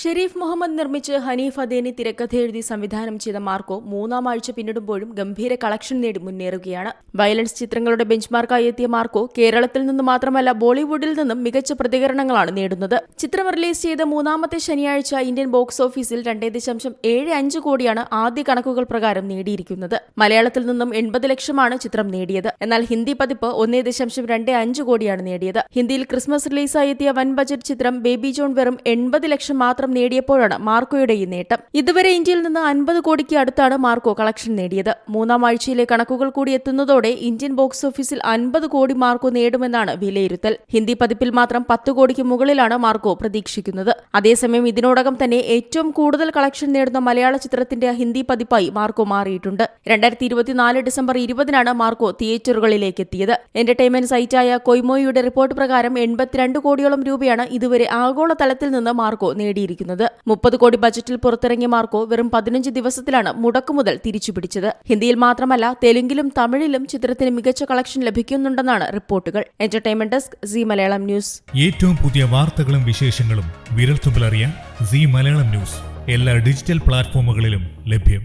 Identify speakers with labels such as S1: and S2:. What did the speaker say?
S1: ഷെരീഫ് മുഹമ്മദ് നിർമ്മിച്ച് ഹനീഫ് അദേനി തിരക്കഥ എഴുതി സംവിധാനം ചെയ്ത മാർക്കോ മൂന്നാം ആഴ്ച പിന്നിടുമ്പോഴും ഗംഭീര കളക്ഷൻ നേടി മുന്നേറുകയാണ്. വയലൻസ് ചിത്രങ്ങളുടെ ബെഞ്ച്മാർക്കായി എത്തിയ മാർക്കോ കേരളത്തിൽ നിന്ന് മാത്രമല്ല ബോളിവുഡിൽ നിന്നും മികച്ച പ്രതികരണങ്ങളാണ് നേടുന്നത്. ചിത്രം റിലീസ് ചെയ്ത മൂന്നാമത്തെ ശനിയാഴ്ച ഇന്ത്യൻ ബോക്സ് ഓഫീസിൽ 2.75 കോടിയാണ് ആദ്യ കണക്കുകൾ പ്രകാരം നേടിയിരിക്കുന്നത്. മലയാളത്തിൽ നിന്നും 80 ലക്ഷമാണ് ചിത്രം നേടിയത്. എന്നാൽ ഹിന്ദി പതിപ്പ് 1.25 കോടിയാണ് നേടിയത്. ഹിന്ദിയിൽ ക്രിസ്മസ് റിലീസായി എത്തിയ വൻ ബജറ്റ് ചിത്രം ബേബി ജോൺ വെറും 80 ലക്ഷം മാത്രം നേടിയപ്പോഴാണ് മാർക്കോയുടെ ഈ നേട്ടം. ഇതുവരെ ഇന്ത്യയിൽ നിന്ന് 50 കോടിക്ക് അടുത്താണ് മാർക്കോ കളക്ഷൻ നേടിയത്. മൂന്നാം ആഴ്ചയിലെ കണക്കുകൾ കൂടി എത്തുന്നതോടെ ഇന്ത്യൻ ബോക്സ് ഓഫീസിൽ 50 കോടി മാർക്കോ നേടുമെന്നാണ് വിലയിരുത്തൽ. ഹിന്ദി പതിപ്പിൽ മാത്രം 10 കോടിക്ക് മുകളിലാണ് മാർക്കോ പ്രതീക്ഷിക്കുന്നത്. അതേസമയം ഇതിനോടകം തന്നെ ഏറ്റവും കൂടുതൽ കളക്ഷൻ നേടുന്ന മലയാള ചിത്രത്തിന്റെ ഹിന്ദി പതിപ്പായി മാർക്കോ മാറിയിട്ടുണ്ട്. 2024 ഡിസംബർ 20-നാണ് മാർക്കോ തിയേറ്ററുകളിലേക്ക് എത്തിയത്. എന്റർടൈൻമെന്റ് സൈറ്റായ കൊയ്മോയുടെ റിപ്പോർട്ട് പ്രകാരം 82 കോടിയോളം രൂപയാണ് ഇതുവരെ ആഗോളതലത്തിൽ നിന്ന് മാർക്കോ നേടിയിരിക്കുന്നത്. 30 കോടി ബജറ്റിൽ പുറത്തിറങ്ങിയ മാർക്കോ വെറും 15 ദിവസത്തിലാണ് മുടക്കുമുതൽ തിരിച്ചുപിടിച്ചത്. ഹിന്ദിയിൽ മാത്രമല്ല തെലുങ്കിലും തമിഴിലും ചിത്രത്തിന് മികച്ച കളക്ഷൻ ലഭിക്കുന്നുണ്ടെന്നാണ് റിപ്പോർട്ടുകൾ. Entertainment desk, C Malayalam news.
S2: ഏറ്റവും പുതിയ വാർത്തകളും വിശേഷങ്ങളും വിരൽത്തുമ്പിലറിയാൻ സി മലയാളം ന്യൂസ് എല്ലാ ഡിജിറ്റൽ പ്ലാറ്റ്ഫോമുകളിലും ലഭ്യം.